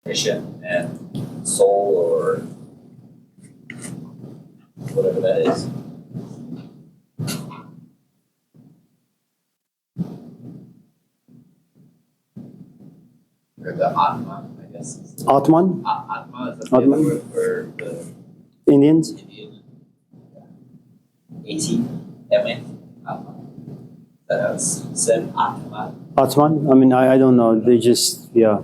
mission and soul or whatever that is. Or the Atman, I guess. Atman? Atman is the other word for the Indians? Indian. Atman. Atman. That was said Atman. Atman? I mean, I don't know. They just, yeah.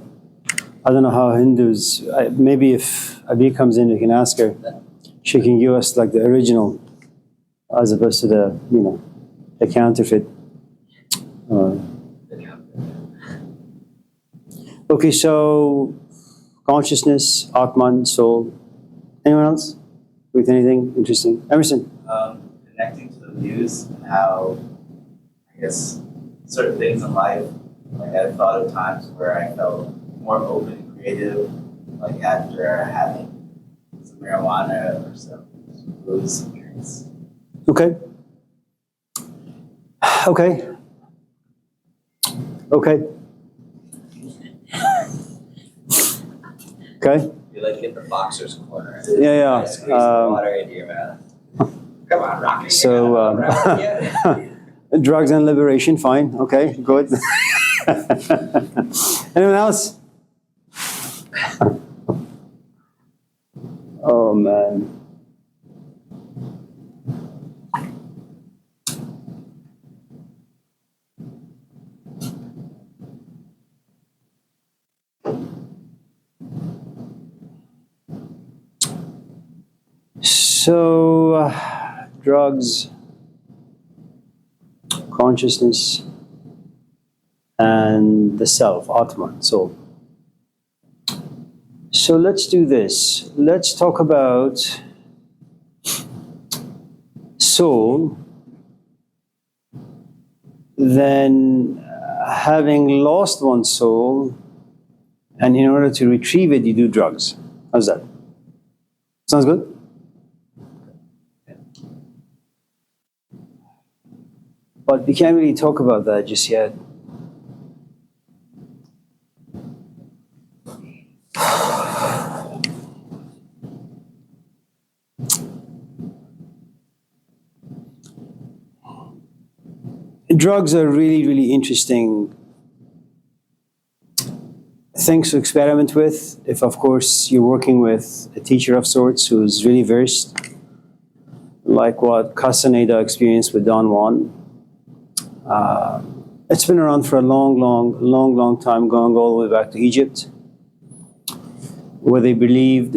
I don't know how Hindus, maybe if Abi comes in, we can ask her. She can give us like the original as opposed to the, the counterfeit. Okay, so consciousness, Atman, soul. Anyone else with anything interesting? Emerson? Connecting to the muse and how, I guess, certain things in life, like I thought of times where I felt more open and creative, like after having some marijuana or some booze, some drinks. Okay. Okay. Okay. Okay. You like in the boxer's corner. Yeah. Squeeze the water into your mouth. Come on, Rocky. So, drugs and liberation, fine. Okay, good. Anyone else? Oh, man. So, drugs, consciousness, and the self, Atman, soul. So let's do this. Let's talk about soul, then having lost one's soul, and in order to retrieve it, you do drugs. How's that? Sounds good? But we can't really talk about that just yet. Drugs are really, really interesting things to experiment with, if of course you're working with a teacher of sorts who's really versed, like what Castaneda experienced with Don Juan. It's been around for a long time, going all the way back to Egypt, where they believed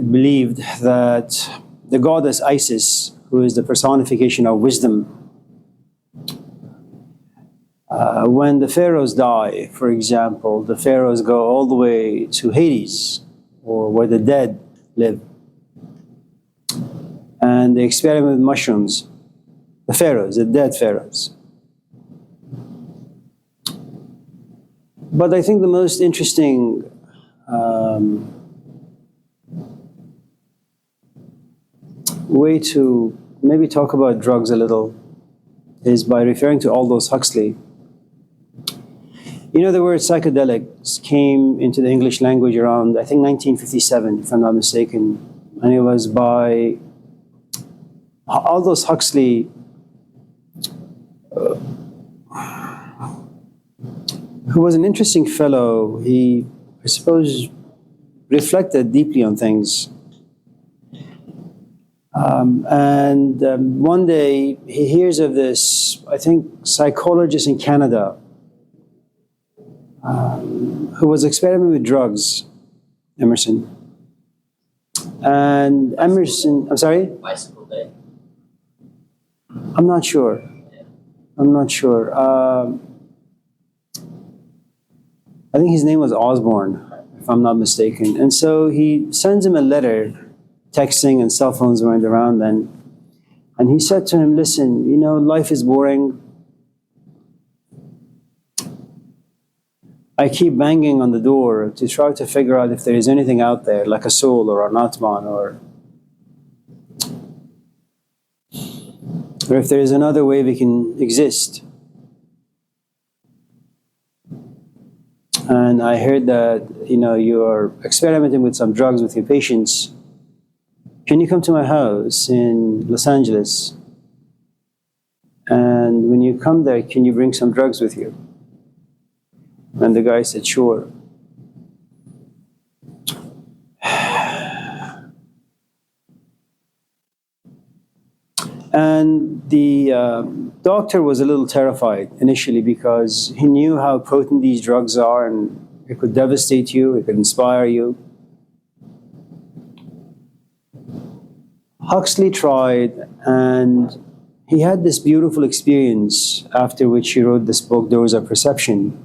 that the goddess Isis, who is the personification of wisdom, when the pharaohs die, for example, the pharaohs go all the way to Hades, or where the dead live, and they experiment with mushrooms. The pharaohs, the dead pharaohs. But I think the most interesting way to maybe talk about drugs a little is by referring to Aldous Huxley. You know, the word psychedelics came into the English language around, I think, 1957, if I'm not mistaken. And it was by Aldous Huxley, who was an interesting fellow. He, I suppose, reflected deeply on things. One day he hears of this, I think, psychologist in Canada who was experimenting with drugs, Emerson. And Emerson, I'm sorry? Bicycle day. I'm not sure. I think his name was Osborne, if I'm not mistaken. And so he sends him a letter, texting and cell phones weren't around then. And he said to him, listen, you know, life is boring. I keep banging on the door to try to figure out if there is anything out there, like a soul or an Atman, or if there is another way we can exist. and I heard that you're experimenting with some drugs with your patients. Can you come to my house in Los Angeles? And when you come there, can you bring some drugs with you? And the guy said, sure. And the doctor was a little terrified initially because he knew how potent these drugs are and it could devastate you, it could inspire you. Huxley tried, and he had this beautiful experience after which he wrote this book, Doors of Perception.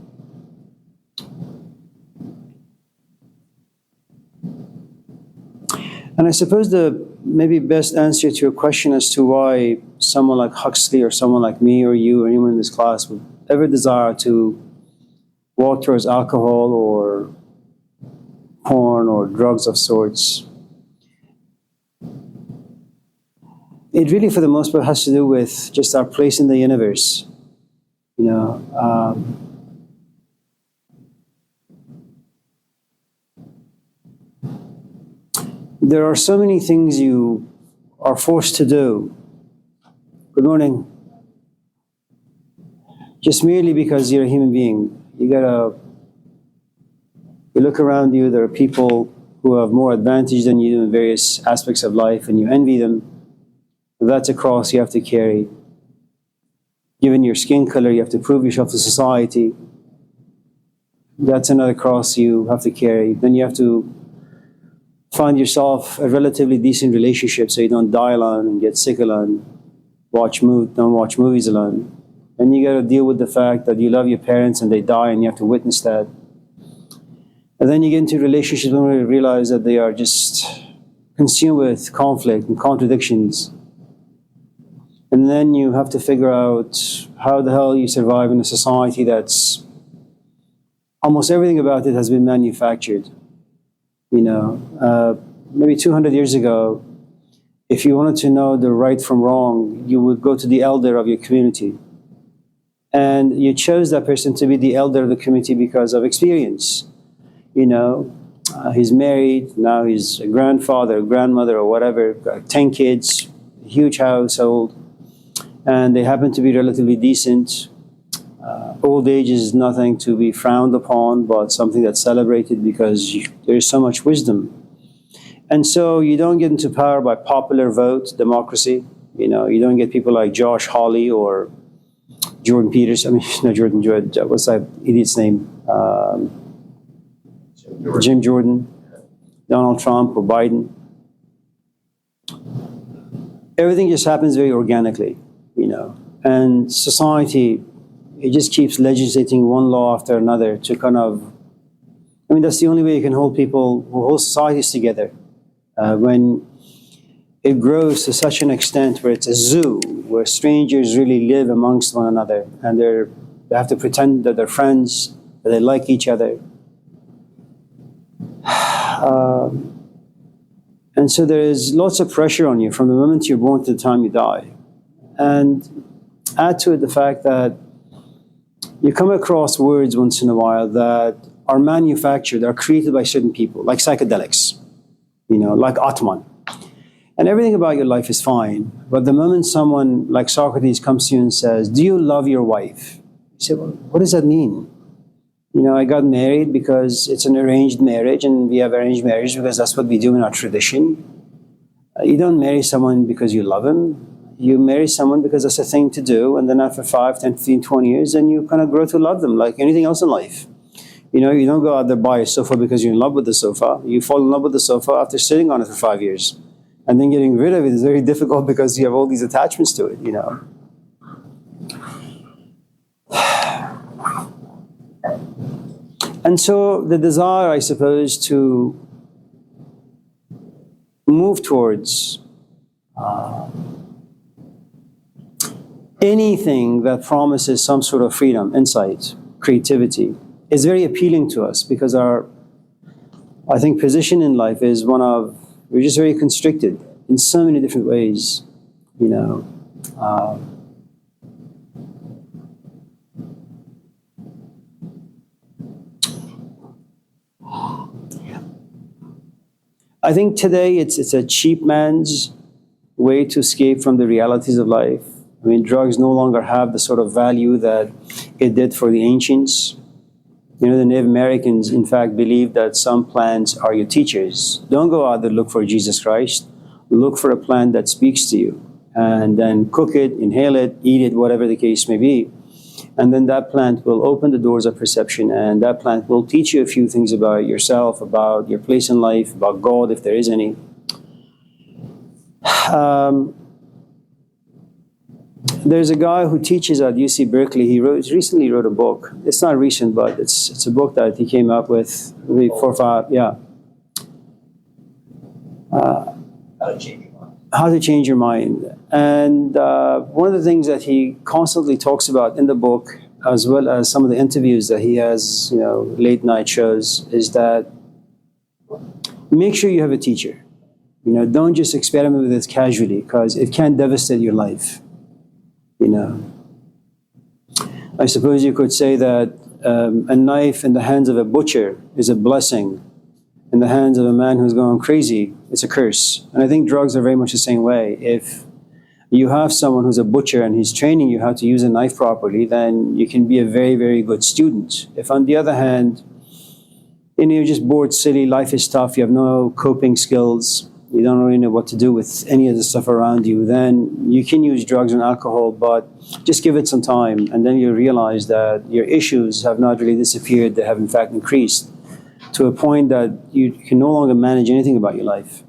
And I suppose the maybe best answer to your question as to why someone like Huxley or someone like me or you or anyone in this class would ever desire to walk towards alcohol or porn or drugs of sorts, it really, for the most part, has to do with just our place in the universe. There are so many things you are forced to do. Good morning. Just merely because you're a human being. You look around you, there are people who have more advantage than you in various aspects of life, and you envy them. That's a cross you have to carry. Given your skin color, you have to prove yourself to society. That's another cross you have to carry. Then you have to find yourself a relatively decent relationship so you don't die alone and get sick alone. Don't watch movies alone. And you got to deal with the fact that you love your parents and they die and you have to witness that. And then you get into relationships when you realize that they are just consumed with conflict and contradictions. And then you have to figure out how the hell you survive in a society that's almost everything about it has been manufactured. Maybe 200 years ago, if you wanted to know the right from wrong, you would go to the elder of your community. And you chose that person to be the elder of the community because of experience. He's married, now he's a grandfather, a grandmother, or whatever, got 10 kids, huge household, and they happen to be relatively decent. Old age is nothing to be frowned upon, but something that's celebrated because there's so much wisdom. And so you don't get into power by popular vote, democracy. You don't get people like Josh Hawley or Jordan Peterson. What's that idiot's name? Jim Jordan, Donald Trump, or Biden. Everything just happens very organically, and society, it just keeps legislating one law after another to that's the only way you can hold societies together. When it grows to such an extent where it's a zoo, where strangers really live amongst one another, and they have to pretend that they're friends, that they like each other. And so there is lots of pressure on you from the moment you're born to the time you die. And add to it the fact that you come across words once in a while that are manufactured, are created by certain people, like psychedelics, like Atman. And everything about your life is fine. But the moment someone like Socrates comes to you and says, do you love your wife? You say, well, what does that mean? I got married because it's an arranged marriage, and we have arranged marriage because that's what we do in our tradition. You don't marry someone because you love him. You marry someone because that's a thing to do, and then after 5, 10, 15, 20 years, then you kind of grow to love them like anything else in life. You don't go out there buy a sofa because you're in love with the sofa. You fall in love with the sofa after sitting on it for 5 years. And then getting rid of it is very difficult because you have all these attachments to it, And so the desire, I suppose, to move towards anything that promises some sort of freedom, insight, creativity, is very appealing to us because our position in life is we're just very constricted in so many different ways, I think today it's a cheap man's way to escape from the realities of life. I mean, drugs no longer have the sort of value that it did for the ancients. You know, the Native Americans, in fact, believe that some plants are your teachers. Don't go out there look for Jesus Christ. Look for a plant that speaks to you, and then cook it, inhale it, eat it, whatever the case may be. And then that plant will open the doors of perception, and that plant will teach you a few things about yourself, about your place in life, about God, if there is any. There's a guy who teaches at UC Berkeley. He recently wrote a book. It's not recent, but it's a book that he came up with maybe 4 or 5. Yeah. How to change your mind. How to change your mind. And one of the things that he constantly talks about in the book, as well as some of the interviews that he has, you know, late night shows, is that make sure you have a teacher. You know, don't just experiment with this casually, because it can devastate your life. You know, I suppose you could say that a knife in the hands of a butcher is a blessing. In the hands of a man who's going crazy, it's a curse. And I think drugs are very much the same way. If you have someone who's a butcher and he's training you how to use a knife properly, then you can be a very, very good student. If on the other hand, you know, you're just bored, silly, life is tough, you have no coping skills, you don't really know what to do with any of the stuff around you, then you can use drugs and alcohol, but just give it some time, and then you realize that your issues have not really disappeared, they have in fact increased to a point that you can no longer manage anything about your life.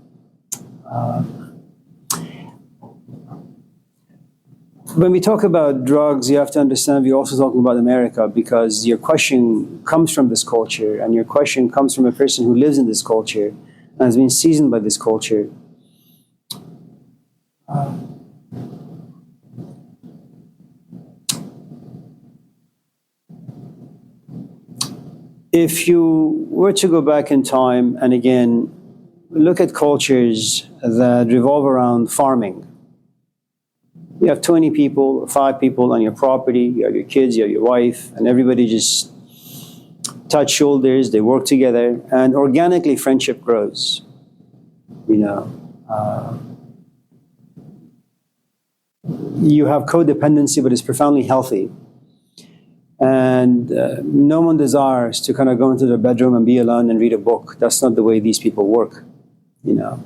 When we talk about drugs, you have to understand we're also talking about America, because your question comes from this culture, and your question comes from a person who lives in this culture and has been seasoned by this culture. If you were to go back in time and again look at cultures that revolve around farming, you have 20 people or 5 people on your property, you have your kids, you have your wife, and everybody just touch shoulders, they work together, and organically friendship grows. You know, you have codependency, but it's profoundly healthy. And no one desires to kind of go into their bedroom and be alone and read a book. That's not the way these people work, you know.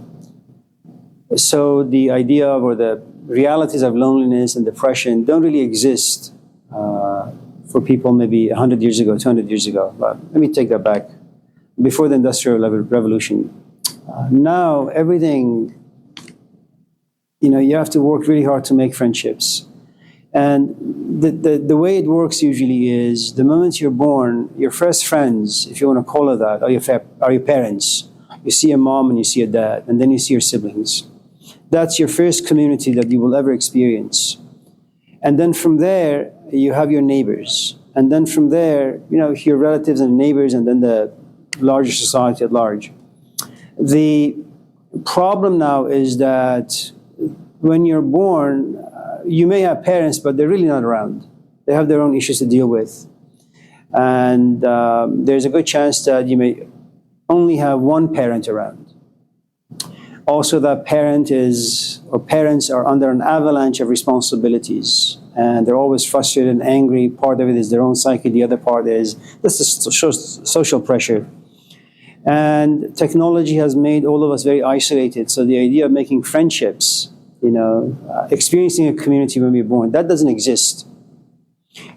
So the idea of, or the realities of loneliness and depression don't really exist for people maybe 100 years ago, 200 years ago. But let me take that back. Before the Industrial Revolution. Now, everything, you know, you have to work really hard to make friendships. And the way it works usually is the moment you're born, your first friends, if you want to call it that, are your parents. You see a mom and you see a dad, and then you see your siblings. That's your first community that you will ever experience. And then from there, you have your neighbors. And then from there, you know, your relatives and neighbors, and then the larger society at large. The problem now is that when you're born, you may have parents, but they're really not around. They have their own issues to deal with. And there's a good chance that you may only have one parent around. Also, that parent is, or parents are under an avalanche of responsibilities, and they're always frustrated and angry. Part of it is their own psyche, the other part is this is social pressure. And technology has made all of us very isolated. So the idea of making friendships, you know, experiencing a community when we're born, that doesn't exist.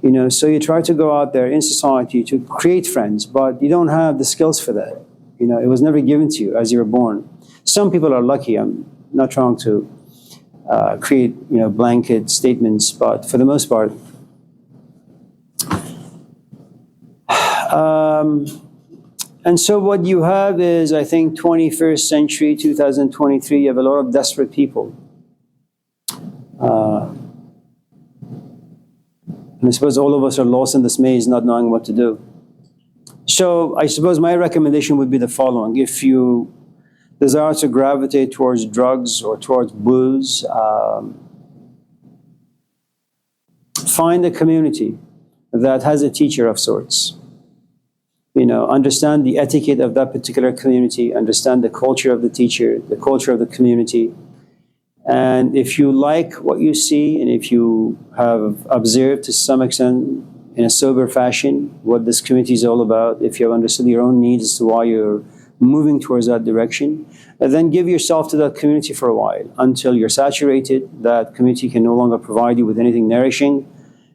You know, so you try to go out there in society to create friends, but you don't have the skills for that. You know, it was never given to you as you were born. Some people are lucky. I'm not trying to create, you know, blanket statements, but for the most part, and so what you have is, I think, 21st century, 2023, you have a lot of desperate people. And I suppose all of us are lost in this maze, not knowing what to do. So I suppose my recommendation would be the following. If you desire to gravitate towards drugs or towards booze, find a community that has a teacher of sorts. Understand the etiquette of that particular community, understand the culture of the teacher, the culture of the community. And if you like what you see, and if you have observed to some extent in a sober fashion what this community is all about, if you have understood your own needs as to why you're moving towards that direction, then give yourself to that community for a while until you're saturated, that community can no longer provide you with anything nourishing,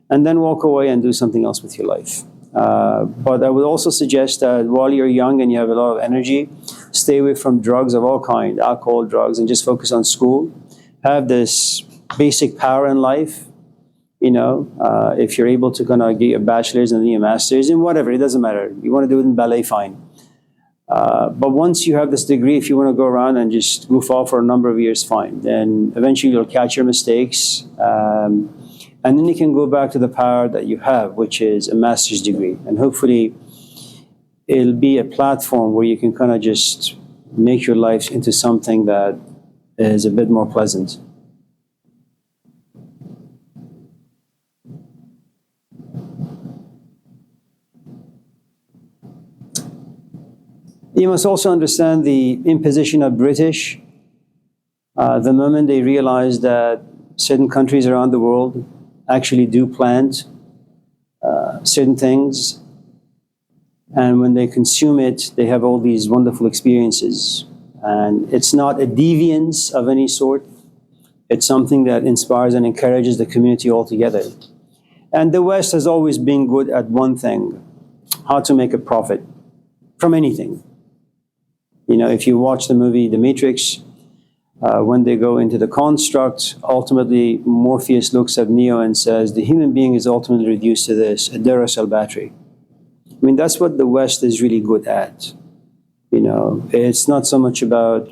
and then walk away and do something else with your life. But I would also suggest that while you're young and you have a lot of energy, stay away from drugs of all kinds, alcohol, drugs, and just focus on school. Have this basic power in life. If you're able to kind of get your bachelor's and then your master's in whatever, it doesn't matter. You want to do it in ballet, fine. But once you have this degree, if you want to go around and just goof off for a number of years, fine. Then eventually you'll catch your mistakes. And then you can go back to the power that you have, which is a master's degree. And hopefully it'll be a platform where you can kind of just make your life into something that is a bit more pleasant. You must also understand the imposition of British. The moment they realize that certain countries around the world actually do plant certain things, and when they consume it, they have all these wonderful experiences. And it's not a deviance of any sort. It's something that inspires and encourages the community altogether. And the West has always been good at one thing: how to make a profit from anything. If you watch the movie The Matrix, when they go into the construct, ultimately Morpheus looks at Neo and says, the human being is ultimately reduced to this, a Duracell battery. That's what the West is really good at. It's not so much about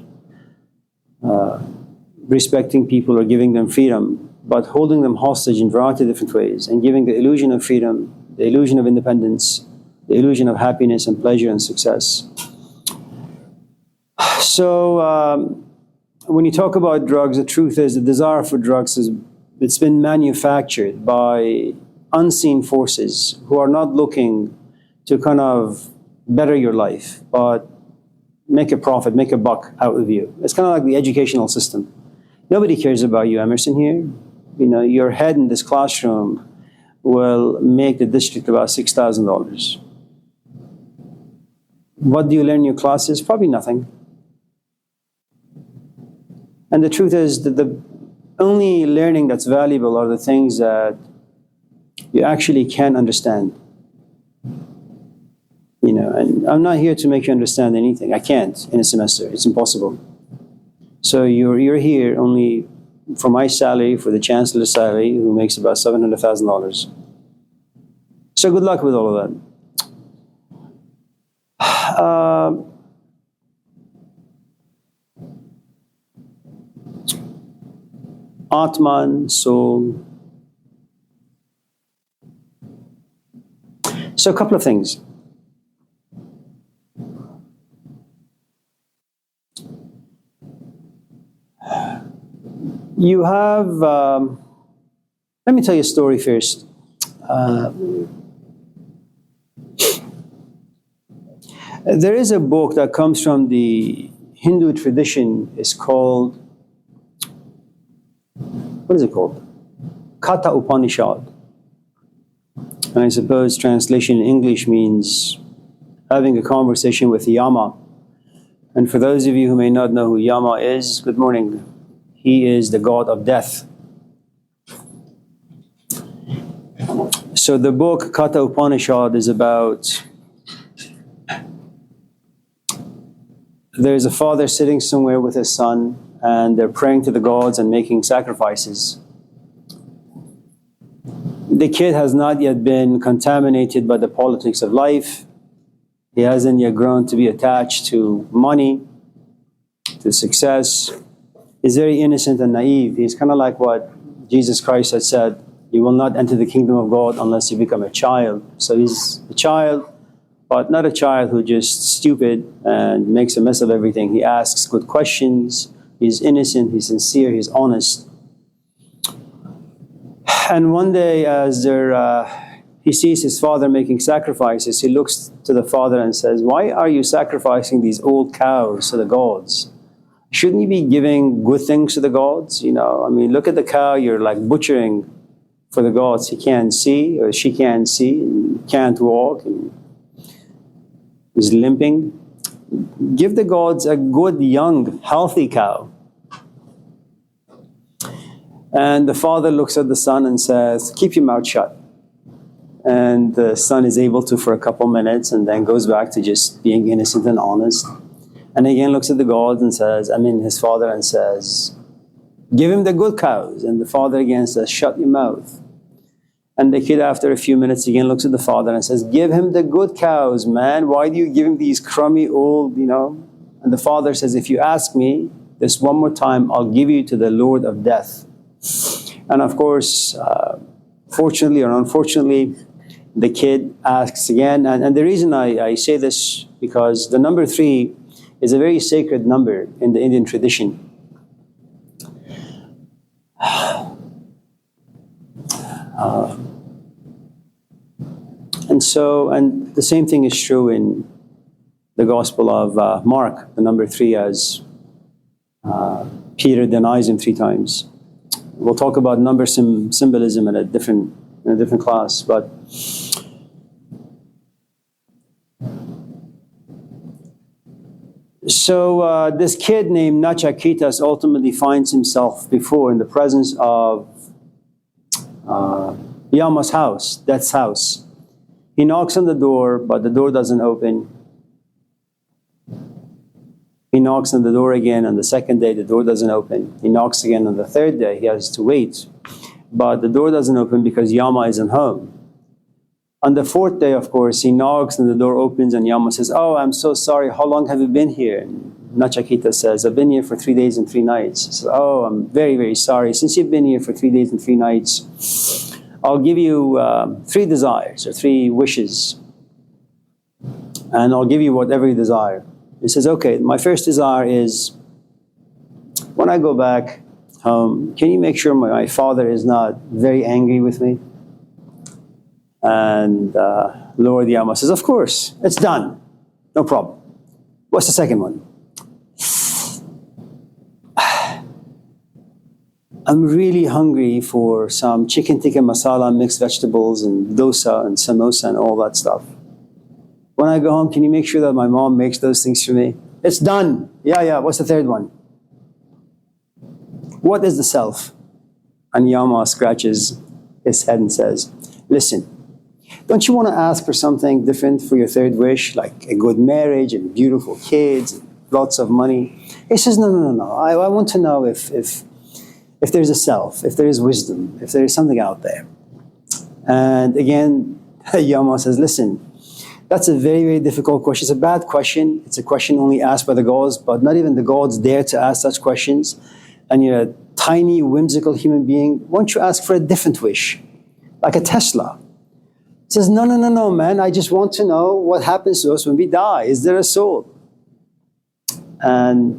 respecting people or giving them freedom, but holding them hostage in a variety of different ways and giving the illusion of freedom, the illusion of independence, the illusion of happiness and pleasure and success. So when you talk about drugs, the truth is the desire for drugs it's been manufactured by unseen forces who are not looking to kind of better your life, but make a profit, make a buck out of you. It's kind of like the educational system. Nobody cares about you, Emerson, here. Your head in this classroom will make the district about $6,000. What do you learn in your classes? Probably nothing. And the truth is that the only learning that's valuable are the things that you actually can understand. And I'm not here to make you understand anything. I can't in a semester. It's impossible. So you're here only for my salary, for the chancellor's salary, who makes about $700,000. So good luck with all of that. Atman, soul. So a couple of things. You have, let me tell you a story first. There is a book that comes from the Hindu tradition. It's called, what is it called? Katha Upanishad. And I suppose translation in English means having a conversation with Yama. And for those of you who may not know who Yama is, good morning. He is the god of death. So the book Katha Upanishad is about, there's a father sitting somewhere with his son, and they're praying to the gods and making sacrifices. The kid has not yet been contaminated by the politics of life. He hasn't yet grown to be attached to money, to success. He's very innocent and naive. He's kind of like what Jesus Christ had said, you will not enter the kingdom of God unless you become a child. So he's a child, but not a child who's just stupid and makes a mess of everything. He asks good questions. He's innocent, he's sincere, he's honest. And one day as they're he sees his father making sacrifices. He looks to the father and says, "Why are you sacrificing these old cows to the gods? Shouldn't you be giving good things to the gods? I mean, look at the cow, you're like butchering for the gods. He can't see, or she can't see, and can't walk, and is limping. Give the gods a good, young, healthy cow." And the father looks at the son and says, "Keep your mouth shut." And the son is able to for a couple minutes, and then goes back to just being innocent and honest. And again looks at the gods and says, his father, and says, "Give him the good cows." And the father again says, "Shut your mouth." And the kid, after a few minutes, again looks at the father and says, "Give him the good cows, man. Why do you give him these crummy old, And the father says, "If you ask me this one more time, I'll give you to the Lord of death." And of course, fortunately or unfortunately, the kid asks again. And the reason I say this, because the number 3 is a very sacred number in the Indian tradition. And the same thing is true in the Gospel of Mark, the number 3, as Peter denies him 3 times. We'll talk about number symbolism in a different class, but so this kid named Nachiketas ultimately finds himself in the presence of Yama's house, Death's house. He knocks on the door, but the door doesn't open. He knocks on the door again on the second day, the door doesn't open. He knocks again on the third day, he has to wait. But the door doesn't open because Yama isn't home. On the fourth day, of course, he knocks and the door opens and Yama says, "Oh, I'm so sorry, how long have you been here?" And Nachikeeta says, "I've been here for 3 days and 3 nights. He says, "Oh, I'm very, very sorry. Since you've been here for 3 days and 3 nights, I'll give you 3 desires or 3 wishes. And I'll give you whatever you desire." He says, "Okay, my first desire is, when I go back home, can you make sure my father is not very angry with me?" And Lord Yama says, "Of course, it's done. No problem. What's the second one?" "I'm really hungry for some chicken tikka masala, mixed vegetables, and dosa and samosa and all that stuff. When I go home, can you make sure that my mom makes those things for me?" "It's done." Yeah. What's the third one?" "What is the self?" And Yama scratches his head and says, "Listen, don't you want to ask for something different for your third wish, like a good marriage and beautiful kids, and lots of money?" He says, No. I want to know if there's a self, if there is wisdom, if there is something out there. And again, Yama says, "Listen, that's a very, very difficult question. It's a bad question. It's a question only asked by the gods, but not even the gods dare to ask such questions. And you're a tiny, whimsical human being. Won't you ask for a different wish, like a Tesla?" He says, No, man. I just want to know what happens to us when we die. Is there a soul?" And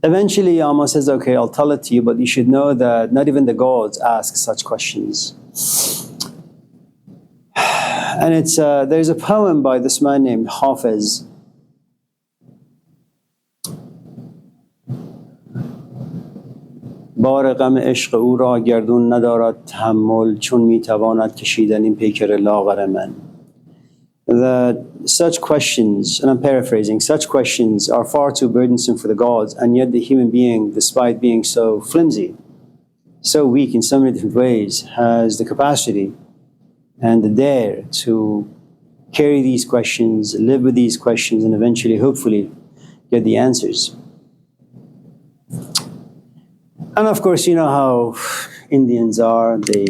eventually Yama says, "Okay, I'll tell it to you, but you should know that not even the gods ask such questions." And there's a poem by this man named Hafiz. بار غم عشق او را گردون ندارد تحمل چون میتواند کشیدن این پیکر لاغر من. That such questions, and I'm paraphrasing, such questions are far too burdensome for the gods, and yet the human being, despite being so flimsy, so weak in so many different ways, has the capacity and the dare to carry these questions, live with these questions, and eventually, hopefully, get the answers. And of course, you know how Indians are. They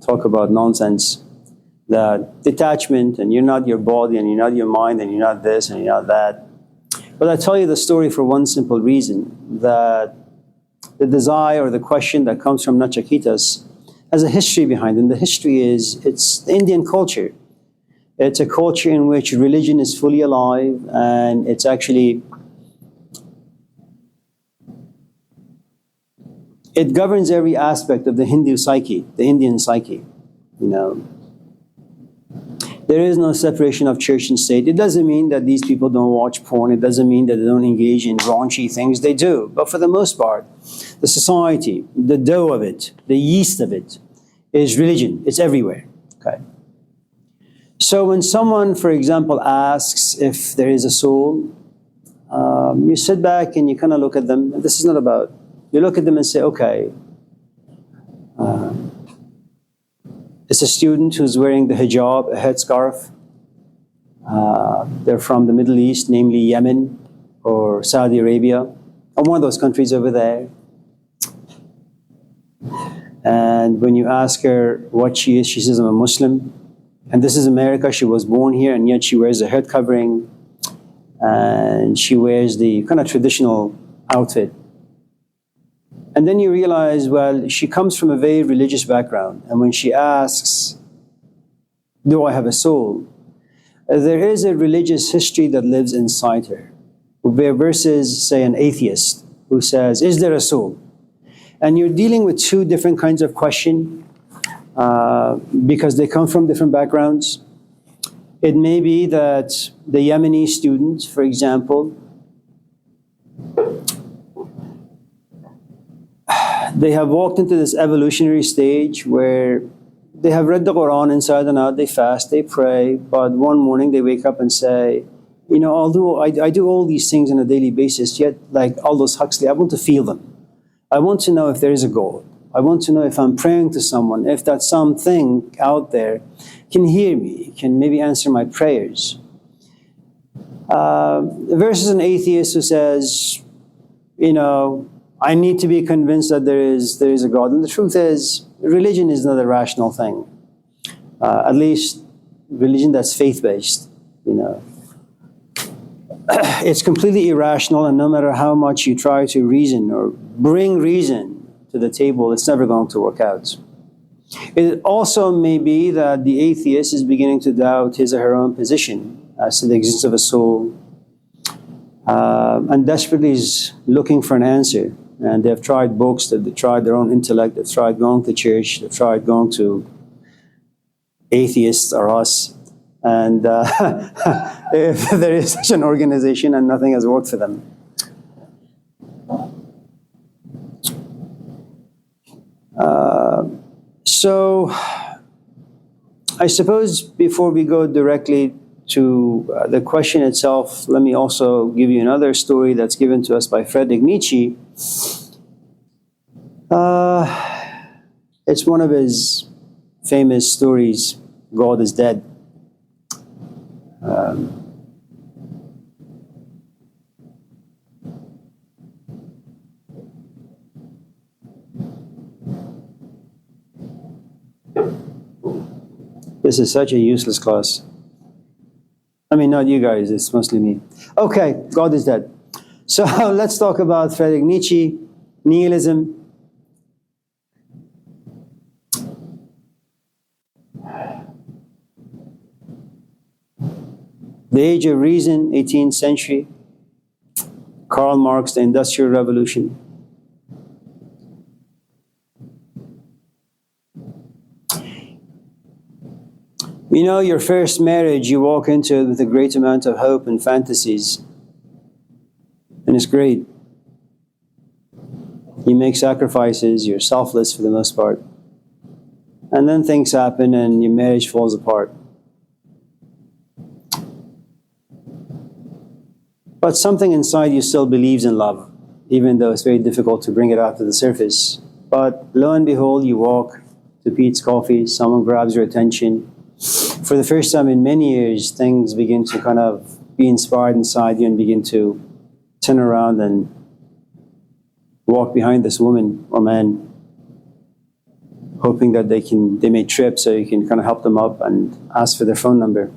talk about nonsense, that detachment, and you're not your body, and you're not your mind, and you're not this, and you're not that. But I tell you the story for one simple reason, that the desire or the question that comes from Nachiketas has a history behind it. And the history is, it's the Indian culture. It's a culture in which religion is fully alive, and it's actually it governs every aspect of the Hindu psyche, the Indian psyche. You know, there is no separation of church and state. It doesn't mean that these people don't watch porn. It doesn't mean that they don't engage in raunchy things. They do. But for the most part, the society, the dough of it, the yeast of it, is religion. It's everywhere. Okay. So when someone, for example, asks if there is a soul, you sit back and you kind of look at them. This is not about, you look at them and say, okay, it's a student who's wearing the hijab, a headscarf. They're from the Middle East, namely Yemen or Saudi Arabia, or one of those countries over there. And when you ask her what she is, she says, I'm a Muslim. And this is America. She was born here, and yet she wears a head covering. And she wears the kind of traditional outfit. And then you realize, well, she comes from a very religious background. And when she asks, do I have a soul? There is a religious history that lives inside her, versus, say, an atheist who says, is there a soul? And you're dealing with two different kinds of questions because they come from different backgrounds. It may be that the Yemeni student, for example, they have walked into this evolutionary stage where they have read the Quran inside and out, they fast, they pray, but one morning they wake up and say, you know, although I do all these things on a daily basis, yet like Aldous Huxley, I want to feel them. I want to know if there is a God. I want to know if I'm praying to someone, if that something out there can hear me, can maybe answer my prayers. Versus an atheist who says, you know, I need to be convinced that there is a God. And the truth is, religion is not a rational thing. At least religion that's faith-based, you know. It's completely irrational, and no matter how much you try to reason or bring reason to the table, it's never going to work out. It also may be that the atheist is beginning to doubt his or her own position as to the existence of a soul, and desperately is looking for an answer. And they've tried books, they've tried their own intellect, they've tried going to church, they've tried going to atheists or us. And if there is such an organization, and nothing has worked for them. So I suppose before we go directly to the question itself, let me also give you another story that's given to us by Friedrich Nietzsche. It's one of his famous stories, God is Dead. This is such a useless class. I mean, not you guys, it's mostly me. Okay, God is dead. So let's talk about Friedrich Nietzsche, nihilism. The Age of Reason, 18th century. Karl Marx, the Industrial Revolution. You know, your first marriage, you walk into it with a great amount of hope and fantasies. And it's great. You make sacrifices, you're selfless for the most part. And then things happen and your marriage falls apart. But something inside you still believes in love, even though it's very difficult to bring it out to the surface. But lo and behold, you walk to Pete's Coffee, someone grabs your attention. For the first time in many years, things begin to kind of be inspired inside you and begin to turn around and walk behind this woman or man, hoping that they may trip so you can kind of help them up and ask for their phone number.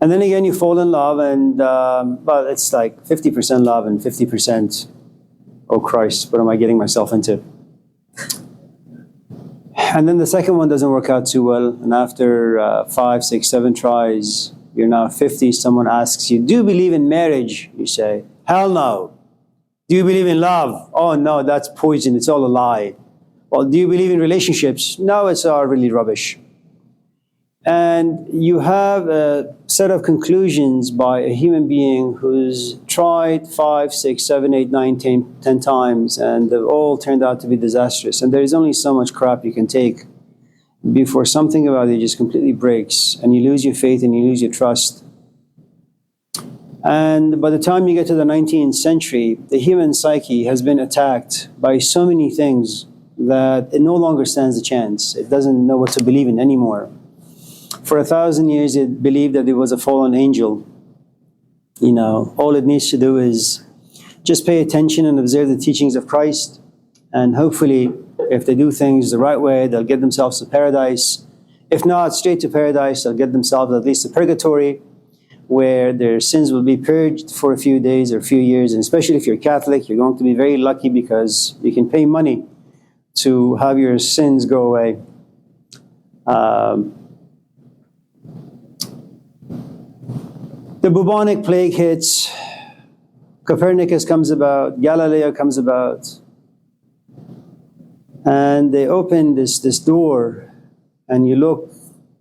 And then again, you fall in love, and well, it's like 50% love and 50%, oh Christ, what am I getting myself into? And then the second one doesn't work out too well, and after 5, 6, 7 tries, you're now 50, someone asks you, do you believe in marriage? You say, hell no. Do you believe in love? Oh no, that's poison. It's all a lie. Well, do you believe in relationships? No, it's all really rubbish. And you have a set of conclusions by a human being who's tried 5, 6, 7, 8, 9, 10 times, and they've all turned out to be disastrous. And there is only so much crap you can take before something about it just completely breaks, and you lose your faith and you lose your trust. And by the time you get to the 19th century, the human psyche has been attacked by so many things that it no longer stands a chance. It doesn't know what to believe in anymore. For 1,000 years, it believed that it was a fallen angel. You know, all it needs to do is just pay attention and observe the teachings of Christ. And hopefully, if they do things the right way, they'll get themselves to paradise. If not, straight to paradise, they'll get themselves at least to purgatory, where their sins will be purged for a few days or a few years. And especially if you're Catholic, you're going to be very lucky because you can pay money to have your sins go away. The bubonic plague hits, Copernicus comes about, Galileo comes about, and they open this door, and you look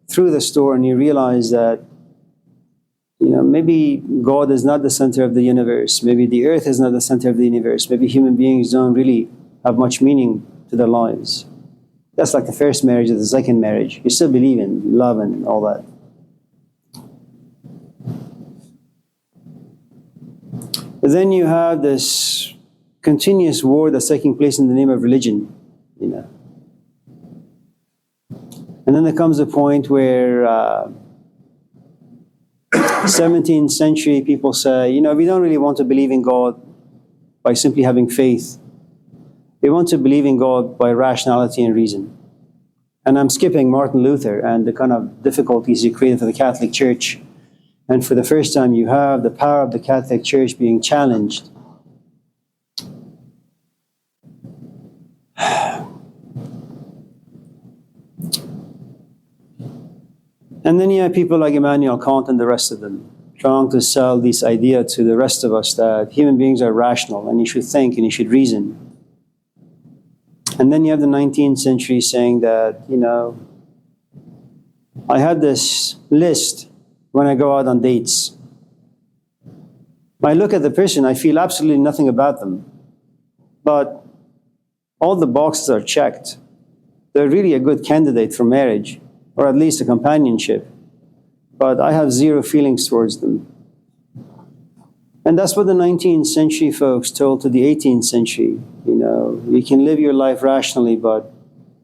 through this door and you realize that, you know, maybe God is not the center of the universe, maybe the earth is not the center of the universe, maybe human beings don't really have much meaning to their lives. That's like the first marriage or the second marriage. You still believe in love and all that. But then you have this continuous war that's taking place in the name of religion, you know. And then there comes a point where 17th century people say, you know, we don't really want to believe in God by simply having faith. We want to believe in God by rationality and reason. And I'm skipping Martin Luther and the kind of difficulties he created for the Catholic Church. And for the first time, you have the power of the Catholic Church being challenged. And then you have people like Immanuel Kant and the rest of them trying to sell this idea to the rest of us that human beings are rational and you should think and you should reason. And then you have the 19th century saying that, you know, I had this list when I go out on dates. When I look at the person, I feel absolutely nothing about them. But all the boxes are checked. They're really a good candidate for marriage, or at least a companionship. But I have zero feelings towards them. And that's what the 19th century folks told to the 18th century. You know, you can live your life rationally, but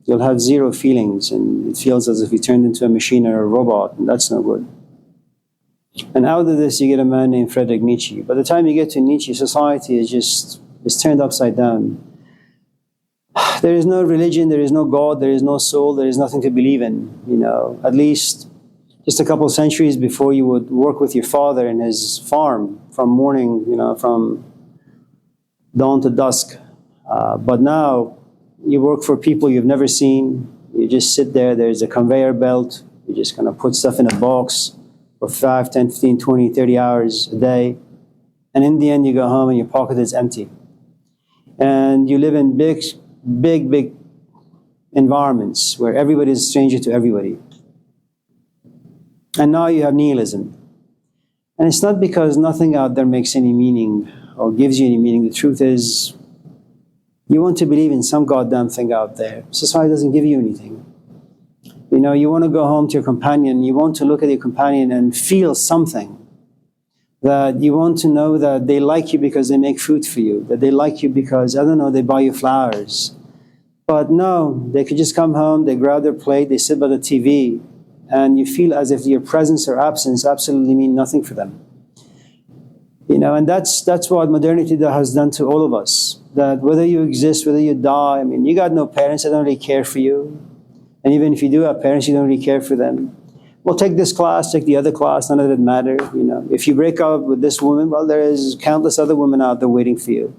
you'll have zero feelings, and it feels as if you turned into a machine or a robot, and that's no good. And out of this, you get a man named Friedrich Nietzsche. By the time you get to Nietzsche, society is turned upside down. There is no religion, there is no God, there is no soul, there is nothing to believe in. You know, at least just a couple of centuries before, you would work with your father in his farm from morning, you know, from dawn to dusk. But now you work for people you've never seen. You just sit there, there's a conveyor belt. You just kind of put stuff in a box for 5, 10, 15, 20, 30 hours a day. And in the end, you go home and your pocket is empty. And you live in big environments where everybody is a stranger to everybody. And now you have nihilism. And it's not because nothing out there makes any meaning or gives you any meaning. The truth is, you want to believe in some goddamn thing out there. Society doesn't give you anything. You know, you want to go home to your companion, you want to look at your companion and feel something. That you want to know that they like you because they make food for you, that they like you because, I don't know, they buy you flowers. But no, they could just come home, they grab their plate, they sit by the TV, and you feel as if your presence or absence absolutely mean nothing for them. You know, and that's what modernity has done to all of us. That whether you exist, whether you die, I mean, you got no parents that don't really care for you. And even if you do have parents, you don't really care for them. Well, take this class, take the other class, none of it matter. You know, if you break up with this woman, well, there is countless other women out there waiting for you.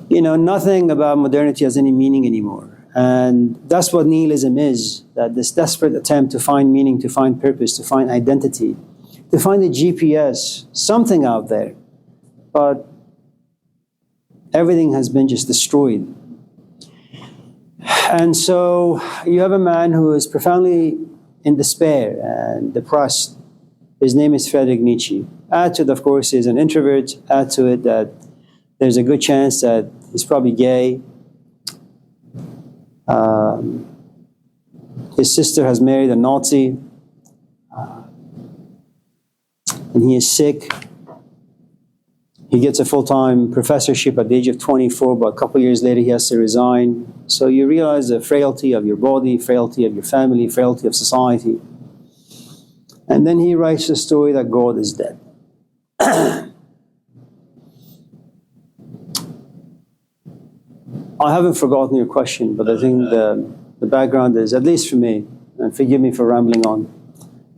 You know, nothing about modernity has any meaning anymore. And that's what nihilism is, that this desperate attempt to find meaning, to find purpose, to find identity, to find a GPS, something out there. But Everything has been just destroyed. And so you have a man who is profoundly in despair and depressed. His name is Friedrich Nietzsche. Add to it, of course, he's an introvert. Add to it that there's a good chance that he's probably gay. His sister has married a Nazi. And he is sick. He gets a full-time professorship at the age of 24, but a couple of years later he has to resign. So you realize the frailty of your body, frailty of your family, frailty of society. And then he writes the story that God is dead. I haven't forgotten your question, but I think the background is, at least for me, and forgive me for rambling on,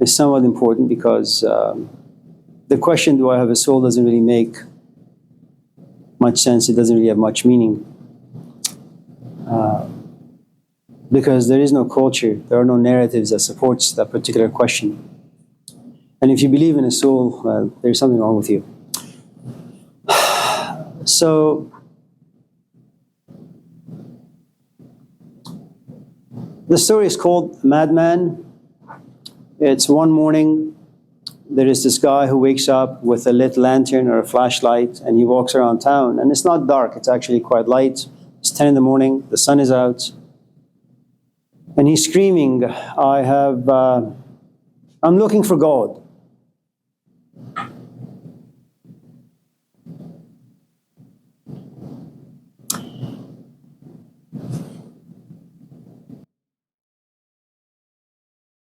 is somewhat important because the question, do I have a soul, doesn't really make much sense. It doesn't really have much meaning. Because there is no culture, there are no narratives that supports that particular question. And if you believe in a soul, well, there's something wrong with you. So, the story is called Madman. It's one morning, there is this guy who wakes up with a lit lantern or a flashlight, and he walks around town. And it's not dark, it's actually quite light. It's 10 in the morning, the sun is out. And he's screaming, I'm looking for God.